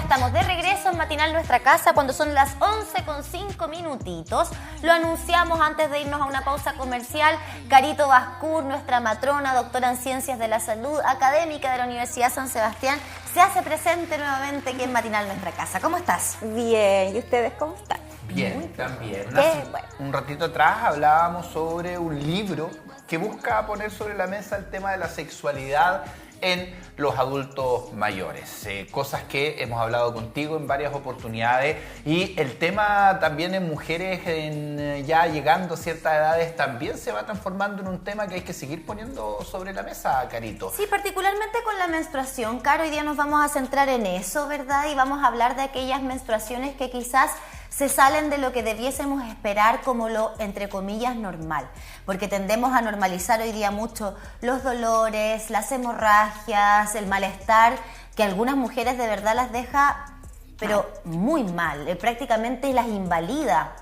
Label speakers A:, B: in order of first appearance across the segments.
A: estamos de regreso en Matinal Nuestra Casa cuando son las 11:05 minutitos. Lo anunciamos antes de irnos a una pausa comercial. Carito Bascur, nuestra matrona, doctora en Ciencias de la Salud, académica de la Universidad San Sebastián, se hace presente nuevamente aquí en Matinal Nuestra Casa. ¿Cómo estás?
B: Bien, ¿y ustedes cómo están?
C: Bien, también.
B: Bueno.
C: Un ratito atrás hablábamos sobre un libro que busca poner sobre la mesa el tema de la sexualidad en los adultos mayores, cosas que hemos hablado contigo en varias oportunidades, y el tema también en mujeres ya llegando a ciertas edades también se va transformando en un tema que hay que seguir poniendo sobre la mesa, Carito.
A: Sí, particularmente con la menstruación, Caro, hoy día nos vamos a centrar en eso, ¿verdad? Y vamos a hablar de aquellas menstruaciones que quizás se salen de lo que debiésemos esperar como lo, entre comillas, normal. Porque tendemos a normalizar hoy día mucho los dolores, las hemorragias, el malestar, que algunas mujeres de verdad las deja, pero muy mal, prácticamente las invalida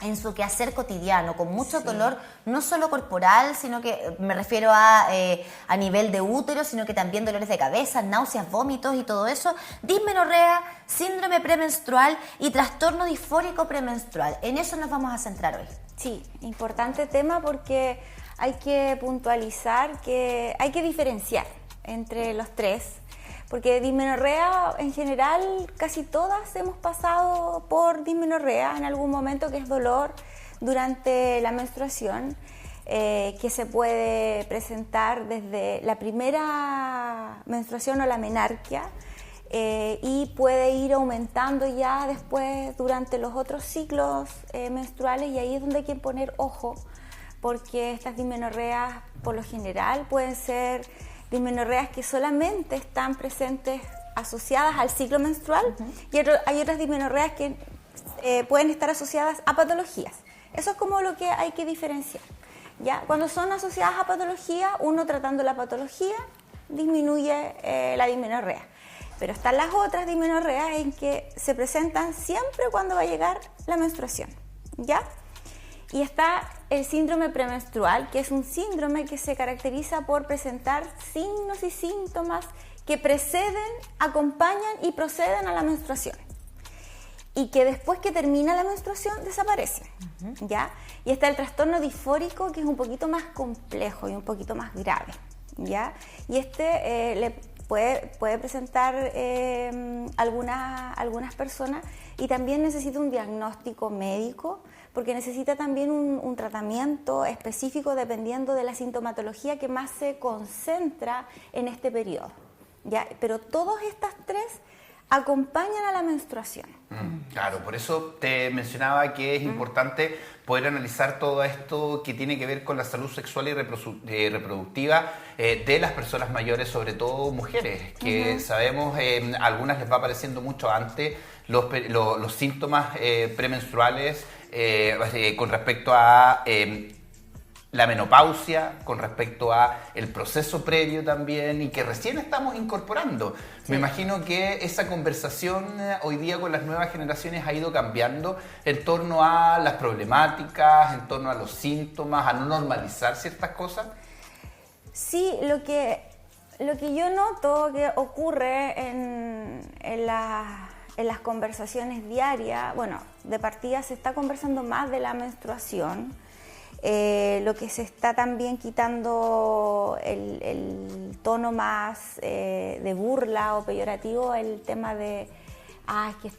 A: en su quehacer cotidiano, con mucho dolor, no solo corporal, sino que me refiero a nivel de útero, sino que también dolores de cabeza, náuseas, vómitos y todo eso, dismenorrea, síndrome premenstrual y trastorno disfórico premenstrual. En eso nos vamos a centrar hoy.
B: Sí, importante tema porque hay que puntualizar que hay que diferenciar entre los tres. Porque dismenorrea, en general, casi todas hemos pasado por dismenorrea en algún momento, que es dolor durante la menstruación, que se puede presentar desde la primera menstruación o la menarquia, y puede ir aumentando ya después durante los otros ciclos menstruales, y ahí es donde hay que poner ojo, porque estas dismenorreas, por lo general, pueden ser dismenorreas que solamente están presentes asociadas al ciclo menstrual, y hay otras dismenorreas que pueden estar asociadas a patologías. Eso es como lo que hay que diferenciar, ¿ya? Cuando son asociadas a patología, uno tratando la patología disminuye la dismenorrea. Pero están las otras dismenorreas en que se presentan siempre cuando va a llegar la menstruación, ¿ya? Y está el síndrome premenstrual, que es un síndrome que se caracteriza por presentar signos y síntomas que preceden, acompañan y proceden a la menstruación, y que después que termina la menstruación desaparecen, ¿ya? Y está el trastorno disfórico, que es un poquito más complejo y un poquito más grave, ¿ya? Y le puede presentar algunas personas, y también necesita un diagnóstico médico, porque necesita también un tratamiento específico dependiendo de la sintomatología que más se concentra en este periodo, ¿ya? Pero todas estas tres acompañan a la menstruación.
C: Claro, por eso te mencionaba que es importante poder analizar todo esto que tiene que ver con la salud sexual y reproductiva de las personas mayores, sobre todo mujeres, que sabemos, a algunas les va apareciendo mucho antes los síntomas premenstruales, con respecto a la menopausia, con respecto a el proceso previo también, y que recién estamos incorporando. Sí. Me imagino que esa conversación hoy día con las nuevas generaciones ha ido cambiando en torno a las problemáticas, en torno a los síntomas, a no normalizar ciertas cosas.
B: Sí, lo que yo noto que ocurre en las conversaciones diarias, bueno, de partida se está conversando más de la menstruación. Lo que se está también quitando el tono más de burla o peyorativo, el tema de que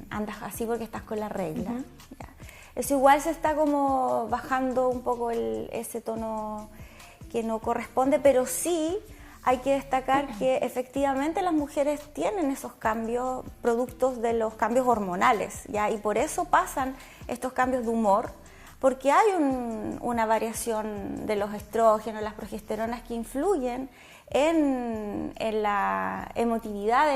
B: andas así porque estás con la regla. ¿Ya? Eso igual se está como bajando un poco ese tono que no corresponde, pero sí hay que destacar que efectivamente las mujeres tienen esos cambios productos de los cambios hormonales, ¿ya? Y por eso pasan estos cambios de humor, porque hay una variación de los estrógenos, las progesteronas, que influyen en la emotividad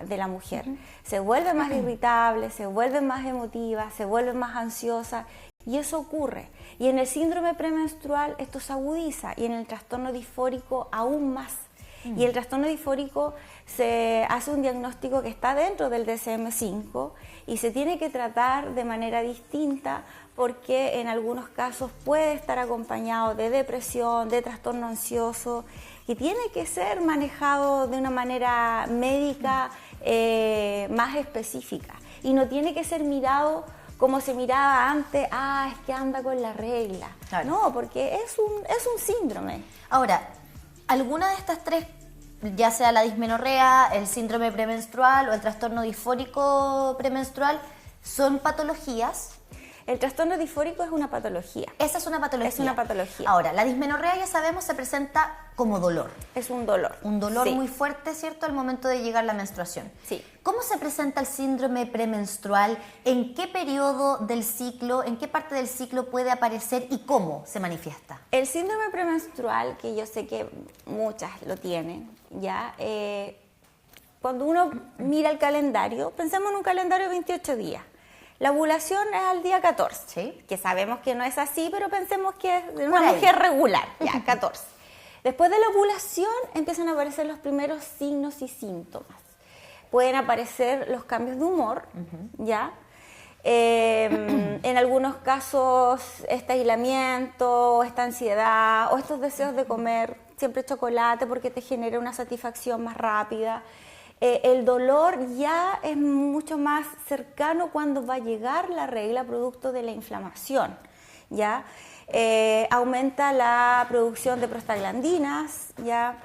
B: de la mujer. Se vuelve más irritable, se vuelve más emotiva, se vuelve más ansiosa, y eso ocurre. Y en el síndrome premenstrual esto se agudiza, y en el trastorno disfórico aún más. Y el trastorno disfórico se hace un diagnóstico que está dentro del DSM-5 y se tiene que tratar de manera distinta, porque en algunos casos puede estar acompañado de depresión, de trastorno ansioso, y tiene que ser manejado de una manera médica más específica. Y no tiene que ser mirado como se miraba antes, es que anda con la regla. Claro. No, porque es un síndrome.
A: Ahora, ¿alguna de estas tres, ya sea la dismenorrea, el síndrome premenstrual o el trastorno disfórico premenstrual, son patologías?
B: El trastorno disfórico es una patología.
A: Esa es una patología.
B: Es una patología.
A: Ahora, la dismenorrea ya sabemos se presenta como dolor.
B: Es un dolor.
A: Un dolor
B: sí.
A: muy fuerte, ¿cierto?, al momento de llegar la menstruación.
B: Sí.
A: ¿Cómo se presenta el síndrome premenstrual? ¿En qué periodo del ciclo, en qué parte del ciclo puede aparecer y cómo se manifiesta?
B: El síndrome premenstrual, que yo sé que muchas lo tienen, ya, cuando uno mira el calendario, pensemos en un calendario de 28 días. La ovulación es al día 14,
A: ¿sí?,
B: que sabemos que no es así, pero pensemos que es de una mujer regular, ya, 14. Después de la ovulación empiezan a aparecer los primeros signos y síntomas. Pueden aparecer los cambios de humor, ¿ya? En algunos casos este aislamiento, esta ansiedad o estos deseos de comer siempre chocolate porque te genera una satisfacción más rápida. El dolor ya es mucho más cercano cuando va a llegar la regla producto de la inflamación, ¿ya? Aumenta la producción de prostaglandinas, ¿ya?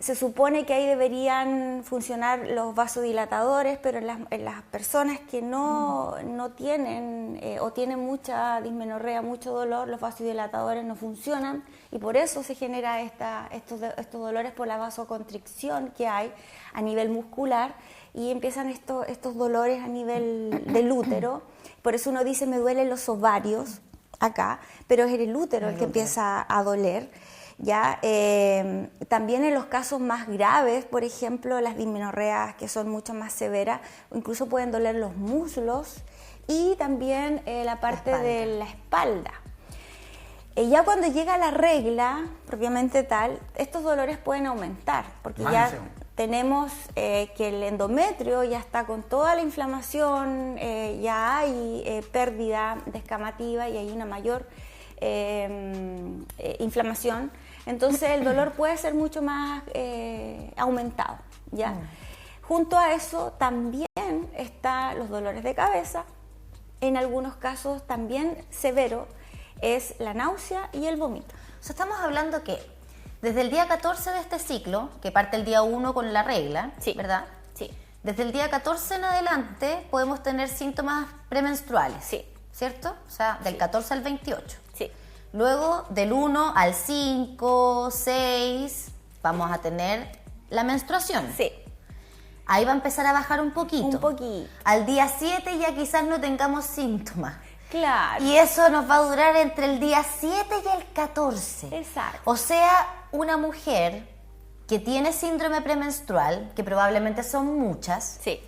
B: Se supone que ahí deberían funcionar los vasodilatadores, pero en las personas que no tienen o tienen mucha dismenorrea, mucho dolor, los vasodilatadores no funcionan y por eso se genera estos dolores por la vasoconstricción que hay a nivel muscular y empiezan estos dolores a nivel del útero. Por eso uno dice me duelen los ovarios acá, pero es el útero el que empieza a doler. Ya, también en los casos más graves, por ejemplo, las dismenorreas que son mucho más severas, incluso pueden doler los muslos y también la parte de la espalda. Ya cuando llega la regla, propiamente tal, estos dolores pueden aumentar, porque ya tenemos que el endometrio ya está con toda la inflamación, ya hay pérdida descamativa y hay una mayor inflamación. Entonces el dolor puede ser mucho más aumentado, ¿ya? Junto a eso también están los dolores de cabeza, en algunos casos también severo, es la náusea y el vómito.
A: O sea, estamos hablando que desde el día 14 de este ciclo, que parte el día 1 con la regla,
B: sí,
A: ¿verdad?
B: Sí.
A: Desde el día 14 en adelante podemos tener síntomas premenstruales,
B: sí,
A: ¿cierto? O sea, del 14 al 28.
B: Sí.
A: Luego, del 1 al 5, 6, vamos a tener la menstruación.
B: Sí.
A: Ahí va a empezar a bajar un poquito.
B: Un poquito.
A: Al día 7 ya quizás no tengamos síntomas.
B: Claro.
A: Y eso nos va a durar entre el día 7 y el 14.
B: Exacto.
A: O sea, una mujer que tiene síndrome premenstrual, que probablemente son muchas,
B: sí,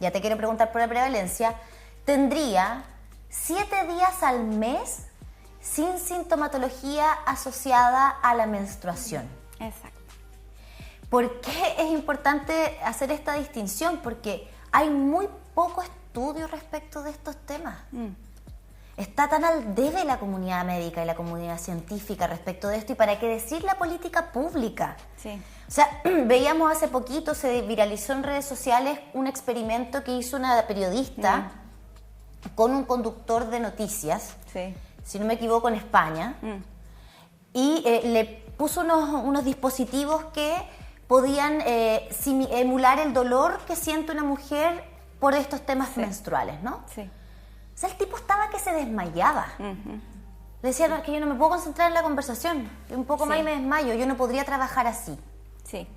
A: ya te quiero preguntar por la prevalencia, tendría 7 días al mes sin sintomatología asociada a la menstruación.
B: Exacto.
A: ¿Por qué es importante hacer esta distinción? Porque hay muy poco estudio respecto de estos temas. Está tan al debe la comunidad médica y la comunidad científica respecto de esto, y para qué decir la política pública.
B: Sí.
A: O sea, veíamos hace poquito, se viralizó en redes sociales un experimento que hizo una periodista con un conductor de noticias,
B: sí,
A: si no me equivoco, en España, y le puso unos dispositivos que podían emular el dolor que siente una mujer por estos temas menstruales, ¿no?
B: Sí.
A: O sea, el tipo estaba que se desmayaba. Le decía, no, es que yo no me puedo concentrar en la conversación, un poco más y me desmayo, yo no podría trabajar así.
B: Sí.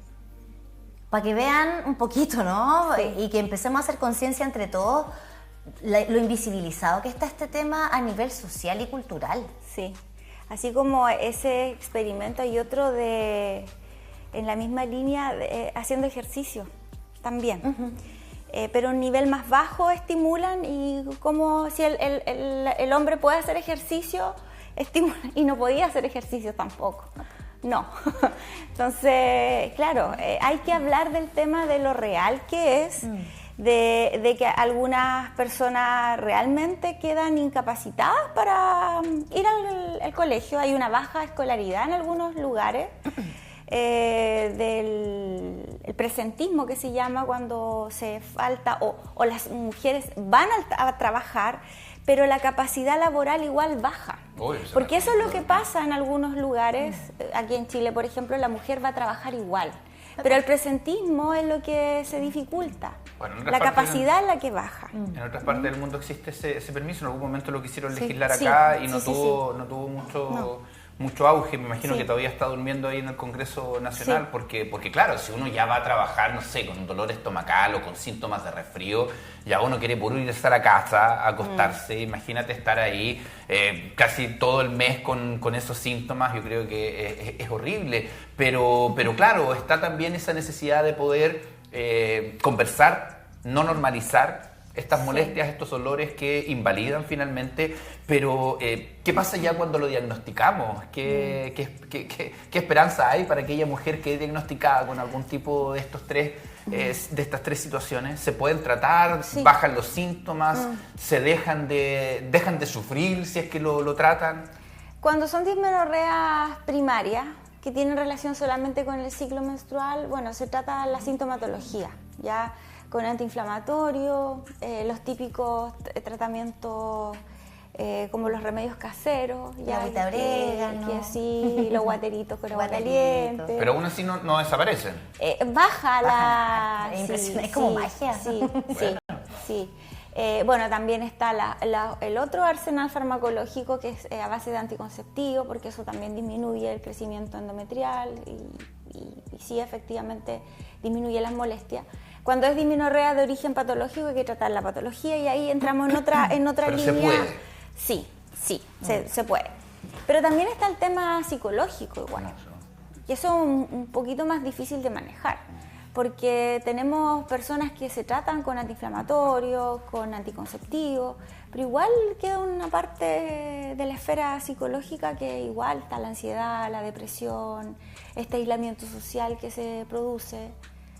A: Para que vean un poquito, ¿no?
B: Sí.
A: Y que empecemos a hacer conciencia entre todos lo invisibilizado que está este tema a nivel social y cultural.
B: Sí, así como ese experimento hay otro en la misma línea haciendo ejercicio también, pero a un nivel más bajo estimulan y como si el hombre puede hacer ejercicio, estimulan y no podía hacer ejercicio tampoco. No. Entonces, claro, hay que hablar del tema de lo real que es, de que algunas personas realmente quedan incapacitadas para ir al colegio. Hay una baja escolaridad en algunos lugares. del el presentismo que se llama cuando se falta o las mujeres van a trabajar, pero la capacidad laboral igual baja. Porque eso es lo que pasa en algunos lugares. Aquí en Chile, por ejemplo, la mujer va a trabajar igual, pero el presentismo es lo que se dificulta. Bueno, la capacidad es la que baja.
C: En otras partes del mundo existe ese permiso. En algún momento lo quisieron legislar acá y no tuvo mucho auge. Me imagino que todavía está durmiendo ahí en el Congreso Nacional, porque claro, si uno ya va a trabajar, no sé, con un dolor estomacal o con síntomas de resfrío, ya uno quiere por irse a la casa, a acostarse. Imagínate estar ahí casi todo el mes con esos síntomas. Yo creo que es horrible, pero claro, está también esa necesidad de poder conversar, no normalizar estas molestias, estos dolores que invalidan finalmente, pero ¿qué pasa ya cuando lo diagnosticamos? ¿Qué esperanza hay para aquella mujer que es diagnosticada con algún tipo de estas tres situaciones? ¿Se pueden tratar? ¿Bajan los síntomas? ¿Se dejan de sufrir si es que lo tratan?
B: Cuando son dismenorreas primarias, que tienen relación solamente con el ciclo menstrual, bueno, se trata la sintomatología, ya con antiinflamatorio, los típicos tratamientos como los remedios caseros,
A: ya agüita orégano,
B: que sí, los guateritos con agua caliente.
C: Pero aún así no desaparecen.
B: Baja la...
A: es como magia.
B: Sí. Bueno, también está el otro arsenal farmacológico que es a base de anticonceptivo, porque eso también disminuye el crecimiento endometrial y sí, efectivamente disminuye las molestias. Cuando es dismenorrea de origen patológico hay que tratar la patología y ahí entramos en otra
C: ¿Pero
B: línea.
C: se puede?
B: Sí, se puede. Pero también está el tema psicológico igual, y eso es un poquito más difícil de manejar. Porque tenemos personas que se tratan con antiinflamatorios, con anticonceptivos, pero igual queda una parte de la esfera psicológica que igual está la ansiedad, la depresión, este aislamiento social que se produce,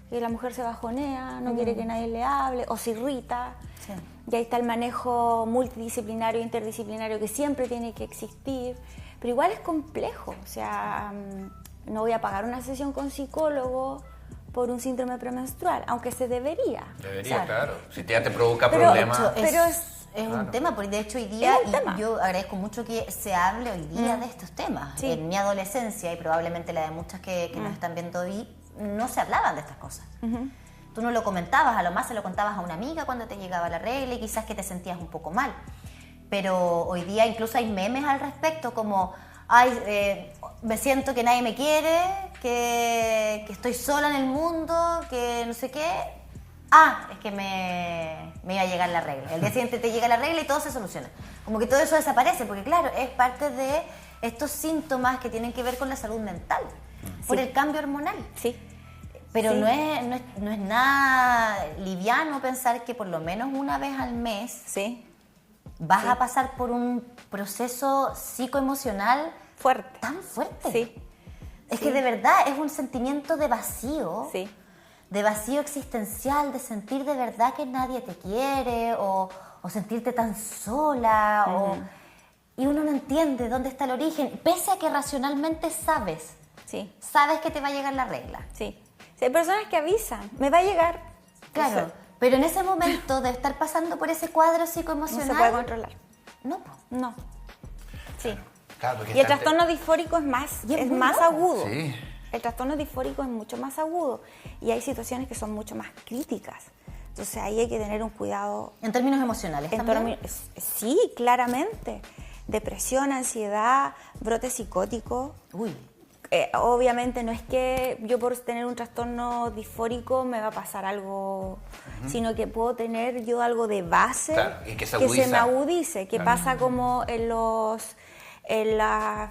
B: que la mujer se bajonea, no quiere que nadie le hable o se irrita. Sí. Y ahí está el manejo multidisciplinario e interdisciplinario que siempre tiene que existir, pero igual es complejo. O sea, no voy a pagar una sesión con psicólogo por un síndrome premenstrual, aunque se debería.
C: Debería, claro. Si ya te provoca problemas.
A: Pero es un tema, porque de hecho hoy día, y yo agradezco mucho que se hable hoy día de estos temas. Sí. En mi adolescencia, y probablemente la de muchas que nos están viendo hoy, no se hablaban de estas cosas. Tú no lo comentabas, a lo más se lo contabas a una amiga cuando te llegaba la regla y quizás que te sentías un poco mal. Pero hoy día incluso hay memes al respecto, como... me siento que nadie me quiere, que estoy sola en el mundo, que no sé qué. Es que me iba a llegar la regla. El día siguiente te llega la regla y todo se soluciona. Como que todo eso desaparece, porque claro, es parte de estos síntomas que tienen que ver con la salud mental, por el cambio hormonal.
B: Sí.
A: Pero no es nada liviano pensar que por lo menos una vez al mes vas a pasar por un proceso psicoemocional tan fuerte.
B: Sí.
A: Es que de verdad es un sentimiento de vacío, de vacío existencial, de sentir de verdad que nadie te quiere o sentirte tan sola y uno no entiende dónde está el origen, pese a que racionalmente sabes que te va a llegar la regla.
B: Sí. Hay personas que avisan, me va a llegar.
A: Claro, pero en ese momento de estar pasando por ese cuadro psicoemocional...
B: No se puede controlar. No. Sí.
C: Claro,
B: y el trastorno disfórico es más agudo.
C: Sí.
B: El trastorno disfórico es mucho más agudo y hay situaciones que son mucho más críticas. Entonces ahí hay que tener un cuidado.
A: ¿En términos emocionales también?
B: Sí, claramente. Depresión, ansiedad, brote psicótico. Obviamente no es que yo por tener un trastorno disfórico me va a pasar algo, sino que puedo tener yo algo de base
C: y que se
B: me agudice, que pasa como en las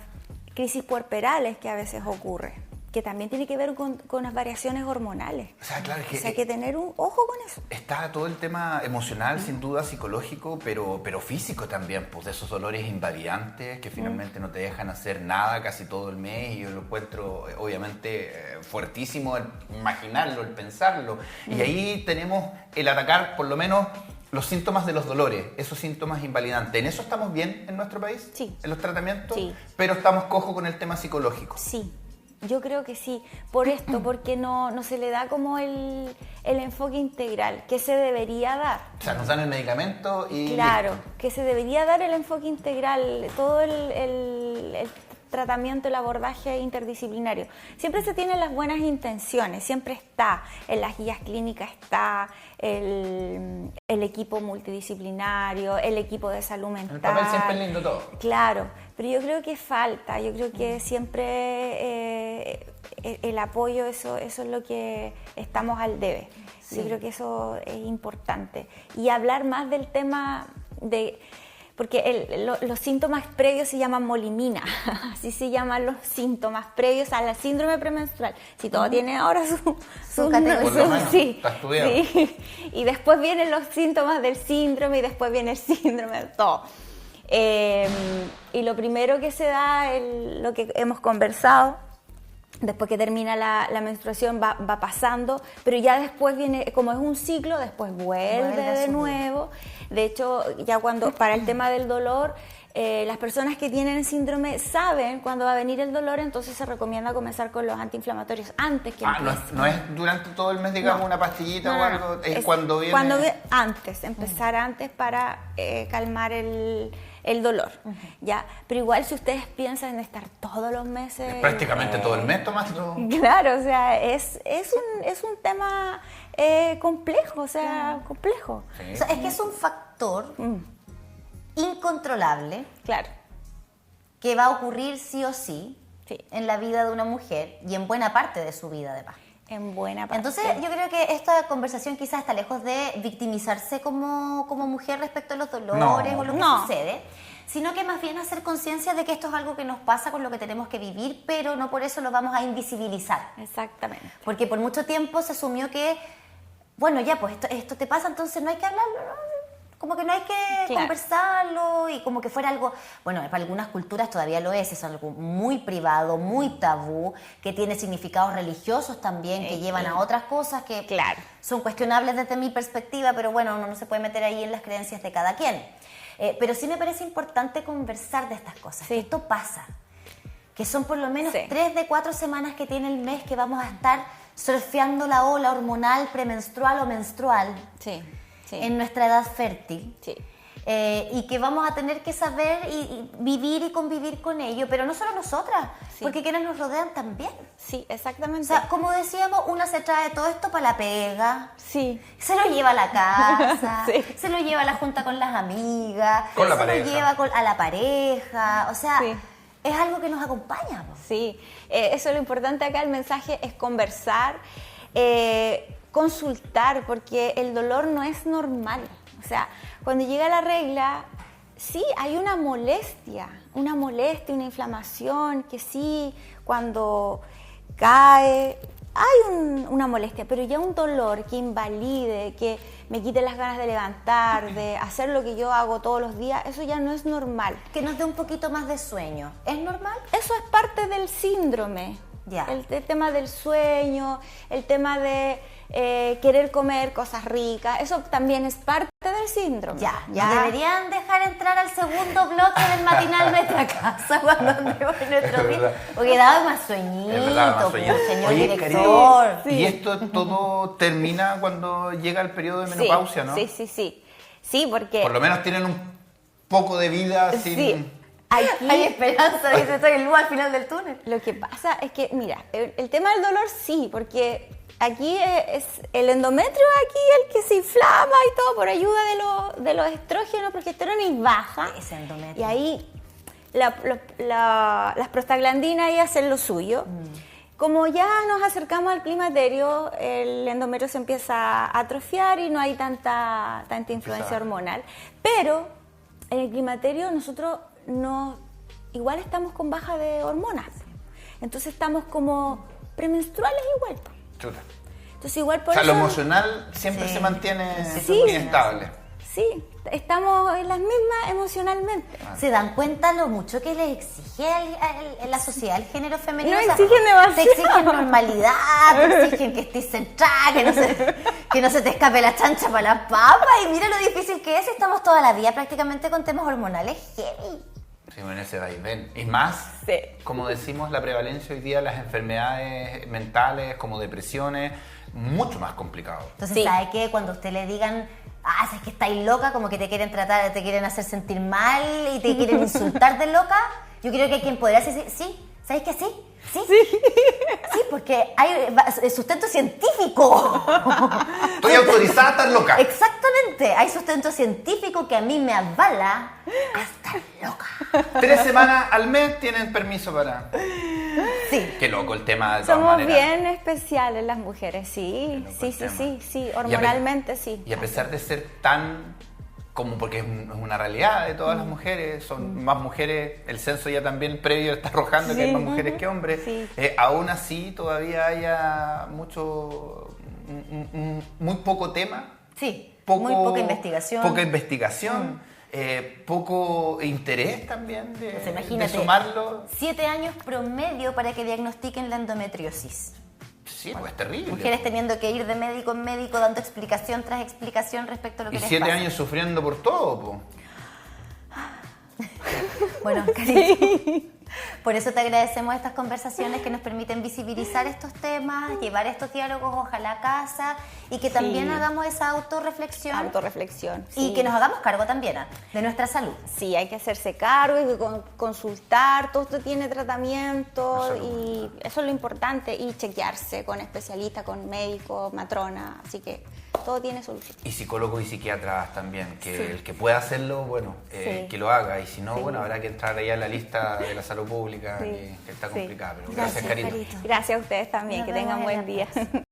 B: crisis puerperales que a veces ocurre, que también tiene que ver con las variaciones hormonales.
C: O sea, claro,
B: hay que tener un ojo con eso.
C: Está todo el tema emocional, sin duda, psicológico, pero físico también, pues de esos dolores invalidantes que finalmente no te dejan hacer nada casi todo el mes, y yo lo encuentro obviamente fuertísimo el imaginarlo, el pensarlo. Y ahí tenemos el atacar por lo menos los síntomas de los dolores, esos síntomas invalidantes. ¿En eso estamos bien en nuestro país?
B: Sí.
C: ¿En los tratamientos?
B: Sí.
C: Pero estamos cojo con el tema psicológico.
B: Sí. Yo creo que sí, por esto, porque no se le da como el enfoque integral que se debería dar.
C: O sea, nos dan el medicamento y
B: Claro,
C: listo.
B: que se debería dar el enfoque integral, todo el tratamiento, el abordaje interdisciplinario. Siempre se tienen las buenas intenciones, siempre está, en las guías clínicas está el equipo multidisciplinario, el equipo de salud mental.
C: El papel siempre es lindo todo.
B: Claro, pero yo creo que falta, yo creo que siempre el apoyo, eso es lo que estamos al debe.
A: Sí.
B: Yo creo que eso es importante. Y hablar más del tema de... Porque los síntomas previos se llaman molimina, así se llaman los síntomas previos a la síndrome premenstrual. Si todo tiene ahora su
A: categoría.
C: Por lo menos,
B: sí,
C: está estudiado.
B: sí. Y después vienen los síntomas del síndrome y después viene el síndrome de todo. Y lo primero que se da, lo que hemos conversado, después que termina la menstruación va pasando, pero ya después viene, como es un ciclo, después vuelve
A: a
B: de
A: subir.
B: nuevo. De hecho, ya para el tema del dolor, las personas que tienen síndrome saben cuándo va a venir el dolor, entonces se recomienda comenzar con los antiinflamatorios antes que empiece.
C: No es durante todo el mes, digamos, una pastillita o algo, es cuando viene...
B: Empezar antes para calmar el dolor, ¿ya? Pero igual si ustedes piensan en estar todos los meses...
C: Prácticamente todo el mes tomando...
B: Claro, o sea, es un tema complejo, o sea, complejo.
C: Sí.
A: O sea, es que es un factor incontrolable
B: Claro,
A: que va a ocurrir sí o sí,
B: Sí.
A: en la vida de una mujer y en buena parte de su vida además.
B: en buena parte.
A: Entonces yo creo que esta conversación quizás está lejos de victimizarse como mujer respecto a los dolores
C: No.
A: o lo que
B: No.
A: sucede, sino que más bien hacer conciencia de que esto es algo que nos pasa, con lo que tenemos que vivir, pero no por eso lo vamos a invisibilizar.
B: Exactamente.
A: Porque por mucho tiempo se asumió que, bueno, ya, pues esto te pasa, entonces no hay que hablarlo, ¿no? Como que no hay que
B: Claro.
A: conversarlo y como que fuera algo, bueno, para algunas culturas todavía lo es algo muy privado, muy tabú, que tiene significados religiosos también, que llevan a otras cosas que
B: Claro.
A: son cuestionables desde mi perspectiva, pero bueno, uno no se puede meter ahí en las creencias de cada quien. Pero sí me parece importante conversar de estas cosas,
B: Sí.
A: que esto pasa, que son por lo menos
B: Sí.
A: 3 de 4 semanas que tiene el mes que vamos a estar surfeando la ola hormonal, premenstrual o menstrual
B: Sí, sí.
A: en nuestra edad fértil.
B: Sí.
A: Y que vamos a tener que saber y vivir y convivir con ello, pero no solo nosotras,
B: Sí.
A: porque quienes nos rodean también.
B: Sí, exactamente.
A: O sea, como decíamos, una se trae todo esto para la pega,
B: sí.
A: se lo lleva a la casa,
B: Sí.
A: se lo lleva a la junta con las amigas,
C: Con la
A: se
C: pareja.
A: lo lleva a la pareja, o sea,
B: Sí.
A: es algo que nos acompaña. Po.
B: Sí, eso es lo importante acá, el mensaje es conversar, consultar, porque el dolor no es normal. O sea, cuando llega la regla, sí, hay una molestia, una inflamación, que sí, cuando cae, hay una molestia, pero ya un dolor que invalide, que me quite las ganas de levantar, de hacer lo que yo hago todos los días, eso ya no es normal.
A: Que nos dé un poquito más de sueño. ¿Es normal?
B: Eso es parte del síndrome.
A: Ya.
B: El tema del sueño, el tema de querer comer cosas ricas, eso también es parte del síndrome.
A: Ya. Deberían dejar entrar al segundo bloque del matinal Nuestra Casa cuando andemos en nuestro
C: Es
A: ritmo.
C: verdad.
A: Porque daba más sueñito,
C: Es verdad, más
A: pues,
C: sueñito.
A: señor
C: Oye,
A: director.
C: Karina, y esto todo termina cuando llega el periodo de menopausia, ¿no?
B: Sí, Sí, porque...
C: Por lo menos tienen un poco de vida sin...
B: Sí. Aquí,
A: Hay esperanza, dice, estoy el luz al final del túnel.
B: lo que pasa es que, mira, el tema del dolor sí, porque aquí es el endometrio aquí el que se inflama y todo por ayuda de los estrógenos, progesterona y baja.
A: Ese endometrio.
B: Y ahí las prostaglandinas ahí hacen lo suyo. Como ya nos acercamos al climaterio, el endometrio se empieza a atrofiar y no hay tanta influencia hormonal. Pero en el climaterio nosotros igual estamos con baja de hormonas. Entonces estamos como premenstruales igual.
C: Chuta.
B: Entonces igual por
C: O sea,
B: eso...
C: lo emocional siempre
A: Sí.
C: se mantiene
B: Sí.
C: inestable.
B: Sí, estamos en las mismas emocionalmente.
A: ¿Se dan cuenta lo mucho que les exige la sociedad el género femenino?
B: No
A: O sea,
B: exigen demasiado.
A: Te exigen normalidad, te exigen que estés centrada, que no se te escape la chancha para la papa. Y mira lo difícil que es, estamos toda la vida prácticamente con temas hormonales heavy.
C: Sí, bueno, ese vaivén. Y más,
B: Sí.
C: como decimos, la prevalencia hoy día de las enfermedades mentales, como depresiones, mucho más complicado.
A: Entonces,
B: Sí.
A: ¿sabe qué? Cuando a usted le digan, es que estáis loca, como que te quieren tratar, te quieren hacer sentir mal y te quieren insultar de loca, yo creo que hay que empoderarse y decir, sí, ¿sabéis que sí? Sí, sí, porque hay sustento científico.
C: Estoy autorizada a estar loca.
A: Exactamente, hay sustento científico que a mí me avala a estar loca.
C: 3 semanas al mes tienen permiso para...
A: Sí.
C: Qué loco el tema de todas
B: Somos
C: maneras.
B: bien especiales las mujeres, sí,
C: loco
B: sí,
C: el
B: sí,
C: tema.
B: sí, hormonalmente sí.
C: Y a pesar de ser tan... como porque es una realidad de todas las mujeres, son más mujeres, el censo ya también previo está arrojando que hay más mujeres que hombres,
B: Sí.
C: aún así todavía haya muy poco tema,
A: Sí, muy poca investigación.
C: poca investigación, poco interés también
A: Pues
C: de
A: imagínate,
C: sumarlo.
A: 7 años promedio para que diagnostiquen la endometriosis.
C: Sí, pues es terrible.
A: Mujeres teniendo que ir de médico en médico dando explicación tras explicación respecto a lo que
C: Y
A: les
C: 7
A: pasa.
C: años sufriendo por todo, po.
A: Bueno, Carito, por eso te agradecemos estas conversaciones que nos permiten visibilizar estos temas, llevar estos diálogos ojalá a casa y que también
B: Sí.
A: hagamos esa autorreflexión
B: Autorreflexión.
A: y
B: Sí.
A: que nos hagamos cargo también de nuestra salud.
B: Sí, hay que hacerse cargo, hay que consultar, todo esto tiene tratamiento
C: Eso es lo
B: y eso es lo importante, y chequearse con especialistas, con médicos, matrona, así que todo tiene solución.
C: Y psicólogos y psiquiatras también, que
B: Sí.
C: el que pueda hacerlo, bueno,
B: Sí.
C: que lo haga. Y si no,
B: Sí.
C: bueno, habrá que entrar allá en la lista de la salud pública,
B: Sí.
C: que está
B: Sí.
C: complicada. Pero
A: Gracias,
C: gracias, Carito.
A: Carito.
B: Gracias a ustedes también,
A: Nos
B: que
A: vemos
B: tengan
A: en
B: buen
A: la
B: día.